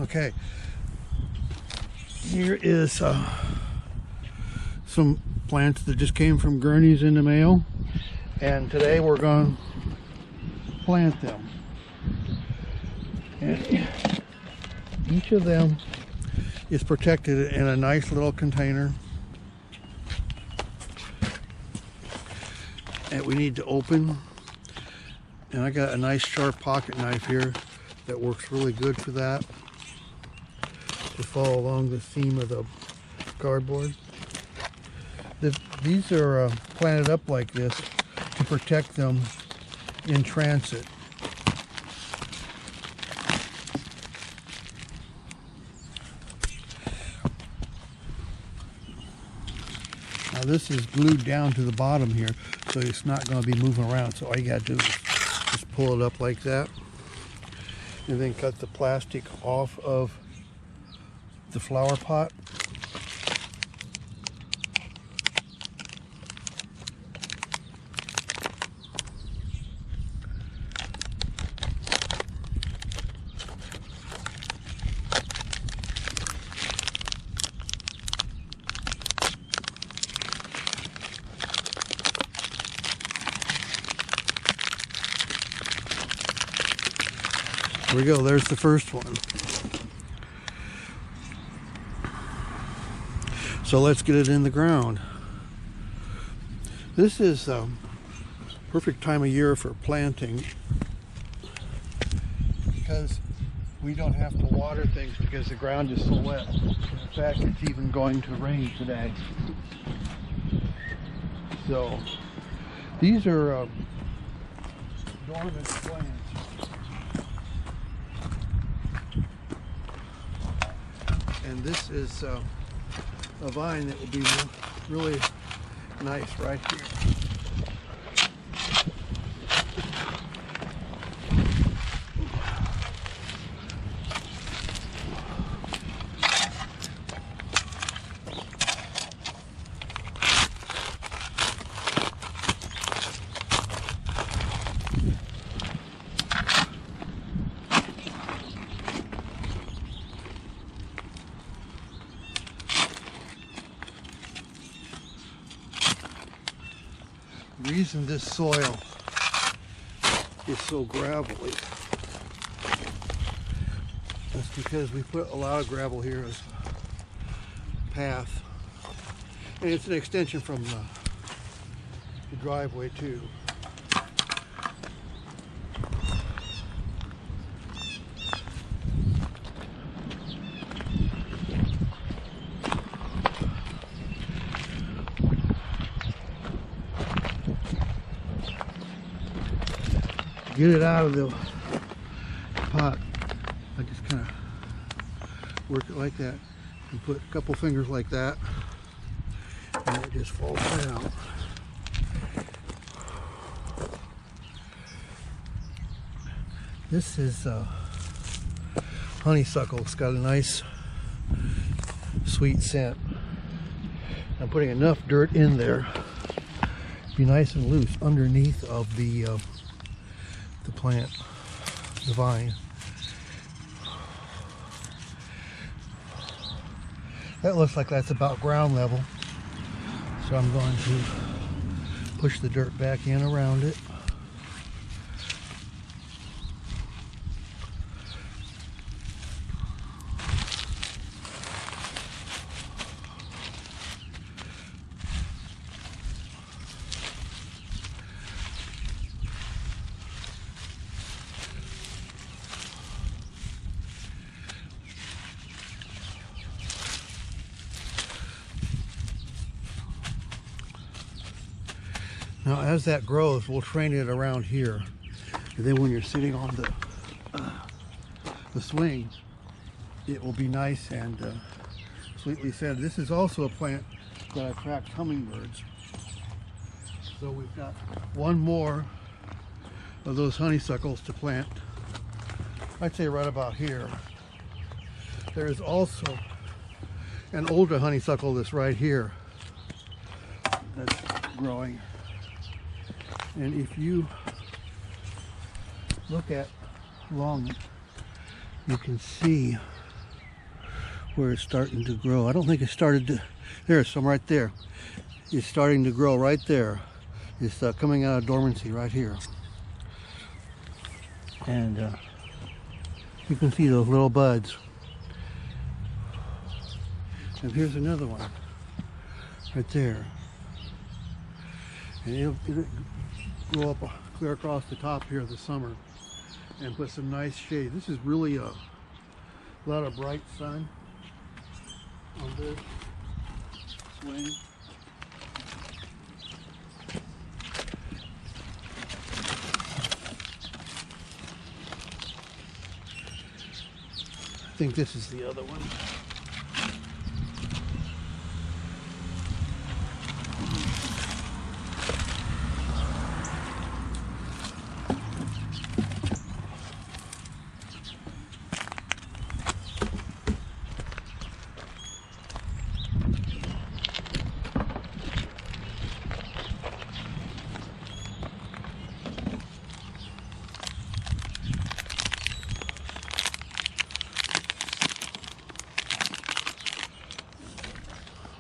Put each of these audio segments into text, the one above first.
Okay, here is some plants that just came from Gurney's in the mail, and today we're going to plant them. And each of them is protected in a nice little container, and we need to open. And I got a nice sharp pocket knife here that works really good for that, to follow along the seam of the cardboard. These are planted up like this to protect them in transit. Now this is glued down to the bottom here, so it's not going to be moving around. So all you got to do is just pull it up like that, and then cut the plastic off of the flower pot. There we go, there's the first one. So let's get it in the ground. This is a perfect time of year for planting, because we don't have to water things because the ground is so wet. In fact, it's even going to rain today. So these are dormant plants. And this is a vine that will be really nice right here. The reason this soil is so gravelly is because we put a lot of gravel here as a path, and it's an extension from the driveway too. Get it out of the pot. I just kind of work it like that and put a couple fingers like that, and it just falls down. This is honeysuckle. It's got a nice sweet scent. I'm putting enough dirt in there to be nice and loose underneath of the plant, the vine. That looks like that's about ground level, so I'm going to push the dirt back in around it. Now as that grows, we'll train it around here, and then when you're sitting on the swing, it will be nice and sweetly scented. This is also a plant that attracts hummingbirds. So we've got one more of those honeysuckles to plant. I'd say right about here. There is also an older honeysuckle that's right here that's growing. And if you look at along it, you can see where it's starting to grow. I don't think it started to, there's some right there. It's starting to grow right there. It's coming out of dormancy right here. And you can see those little buds. And here's another one right there. And it'll grow up clear across the top here this summer and put some nice shade. This is really a lot of bright sun on this swing. I think this is the other one.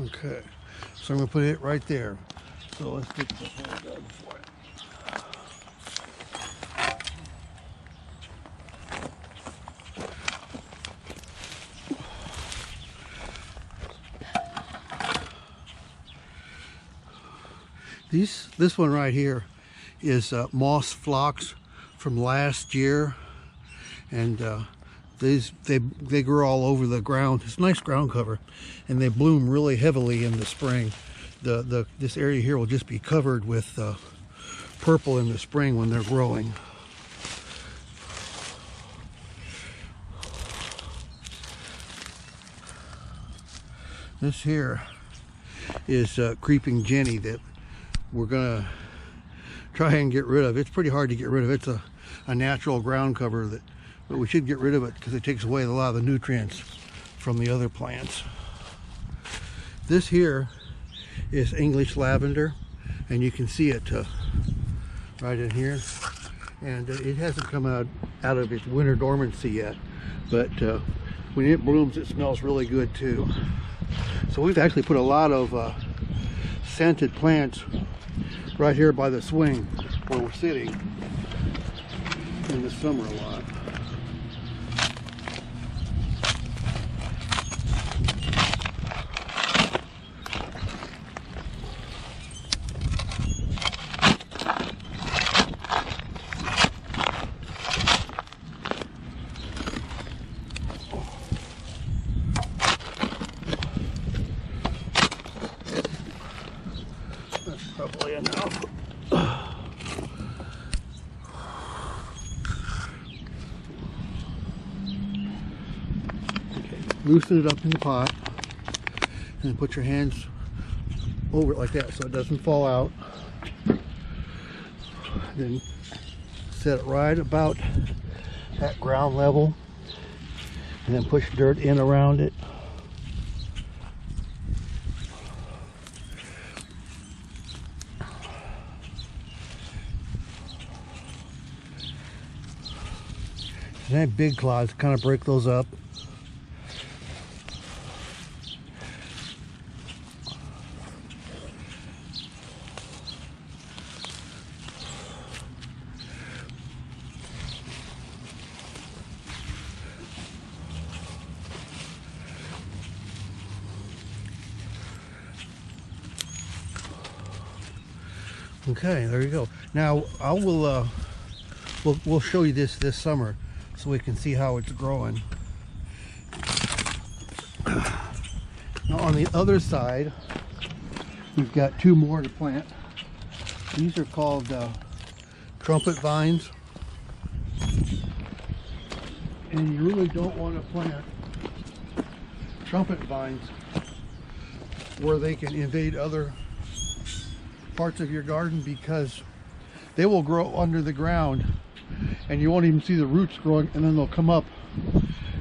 Okay, so I'm going to put it right there. So let's get the hole dug for it. This one right here is moss phlox from last year, and they grow all over the ground. It's nice ground cover, and they bloom really heavily in the spring. This area here will just be covered with purple in the spring when they're growing. This here is creeping Jenny that we're gonna try and get rid of. It's pretty hard to get rid of. It's a natural ground cover but we should get rid of it because it takes away a lot of the nutrients from the other plants. This here is English lavender, and you can see it right in here. And it hasn't come out of its winter dormancy yet, but when it blooms, it smells really good too. So we've actually put a lot of scented plants right here by the swing where we're sitting in the summer a lot. Probably enough. Okay, loosen it up in the pot and put your hands over it like that so it doesn't fall out. Then set it right about at ground level and then push dirt in around it. And then big clods, kind of break those up. Okay, there you go. Now we'll show you this summer, so we can see how it's growing. Now on the other side, we've got two more to plant. These are called trumpet vines. And you really don't want to plant trumpet vines where they can invade other parts of your garden, because they will grow under the ground and you won't even see the roots growing, and then they'll come up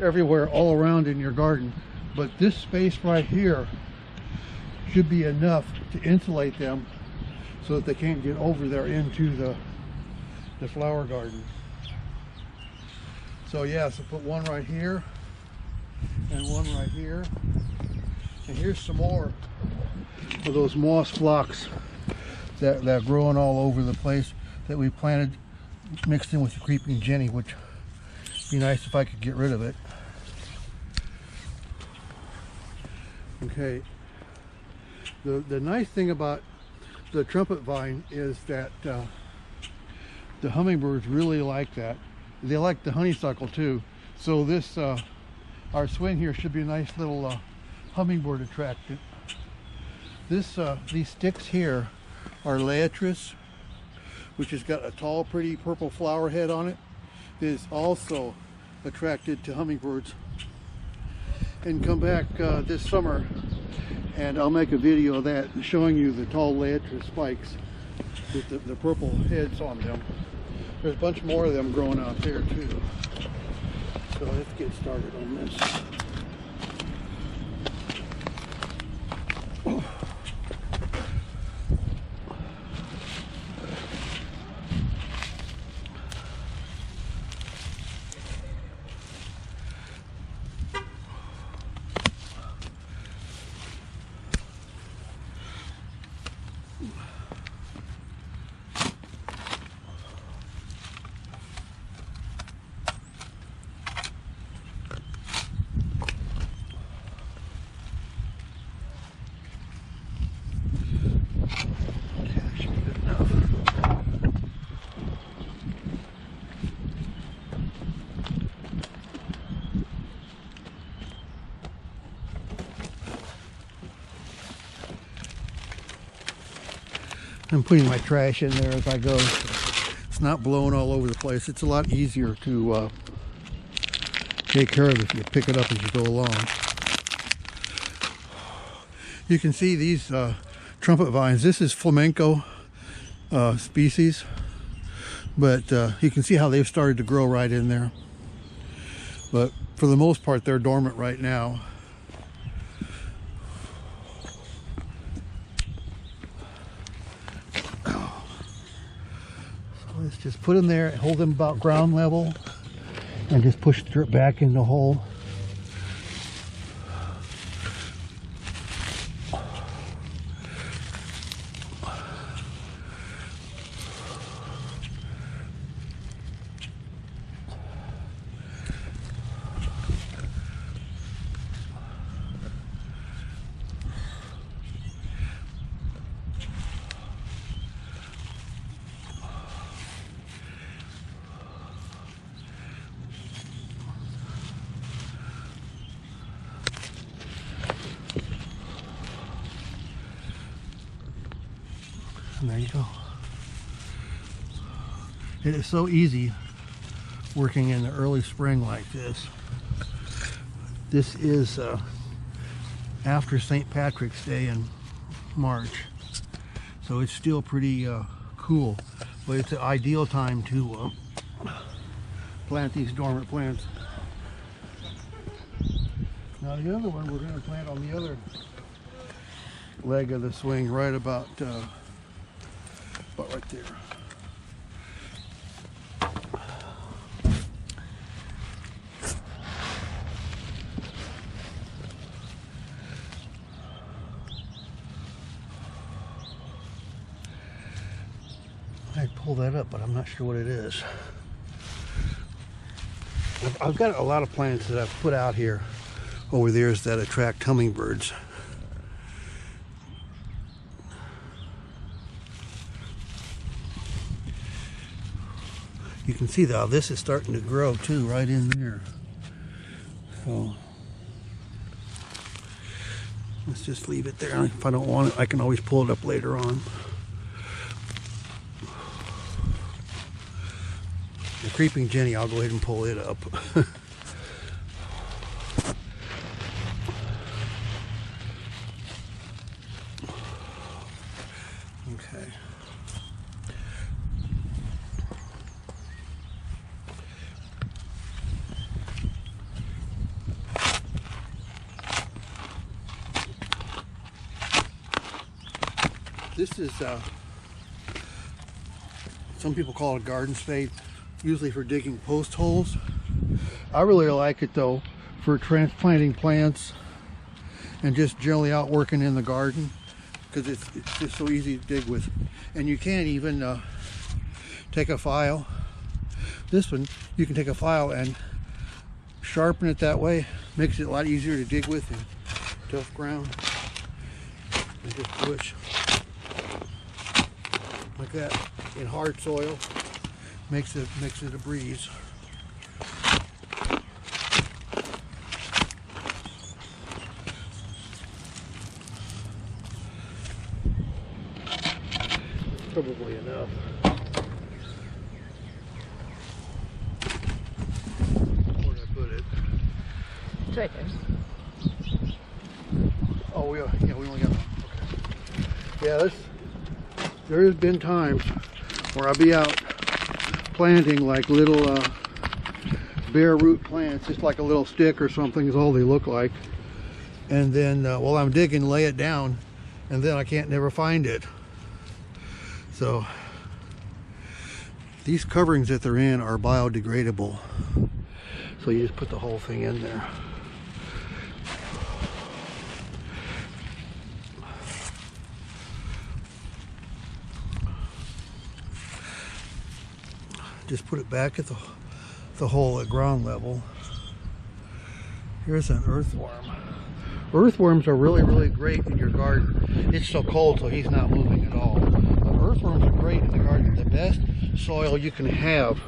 everywhere all around in your garden. But this space right here should be enough to insulate them so that they can't get over there into the flower garden. So yeah, so put one right here and one right here. And here's some more of those moss phlox that are growing all over the place that we planted, mixed in with the creeping jenny, which would be nice if I could get rid of it. Okay, the nice thing about the trumpet vine is that the hummingbirds really like that. They like the honeysuckle too. So this, our swing here should be a nice little hummingbird attractant. These sticks here are Laetris, which has got a tall, pretty purple flower head on it. It is also attracted to hummingbirds. And come back this summer and I'll make a video of that showing you the tall Laetris spikes with the purple heads on them. There's a bunch more of them growing out there too. So let's get started on this. I'm putting my trash in there as I go. It's not blowing all over the place. It's a lot easier to take care of if you pick it up as you go along. You can see these trumpet vines. This is flamenco species, but you can see how they've started to grow right in there. But for the most part, they're dormant right now. Let's just put them there and hold them about ground level and just push the dirt back in the hole. And there you go. It is so easy working in the early spring like this. This is after St. Patrick's Day in March, so it's still pretty cool, but it's an ideal time to plant these dormant plants. Now the other one we're going to plant on the other leg of the swing, right about right there. I'd pull that up, but I'm not sure what it is. I've got a lot of plants that I've put out here over the years that attract hummingbirds. You can see though, this is starting to grow too, right in there. So let's just leave it there. If I don't want it, I can always pull it up later on. The creeping jenny, I'll go ahead and pull it up. Okay. This is, some people call it garden spade, usually for digging post holes. I really like it though for transplanting plants and just generally out working in the garden, because it's just so easy to dig with. And you can even take a file. This one, you can take a file and sharpen it that way. Makes it a lot easier to dig with in tough ground. And just push like that in hard soil. Makes it a breeze. Probably enough. Where did I put it? It's right there. Oh, yeah, we only got one. Okay. Yeah, there has been times where I'll be out planting like little bare root plants, just like a little stick or something is all they look like. And then while I'm digging, lay it down, and then I can't never find it. So these coverings that they're in are biodegradable. So you just put the whole thing in there. Just put it back at the hole at ground level. Here's an earthworm. Earthworms are really, really great in your garden. It's so cold, so he's not moving at all. But earthworms are great in the garden. The best soil you can have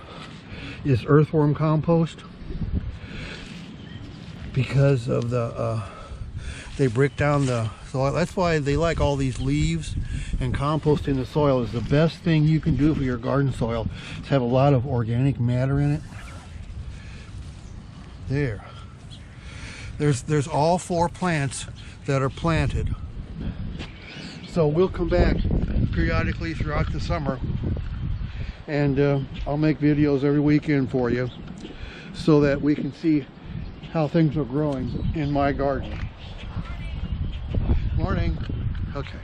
is earthworm compost, because of they break down the soil. That's why they like all these leaves, and composting the soil is the best thing you can do for your garden soil. It's have a lot of organic matter in it. There's all 4 plants that are planted. So we'll come back periodically throughout the summer, and I'll make videos every weekend for you so that we can see how things are growing in my garden. Morning. Okay.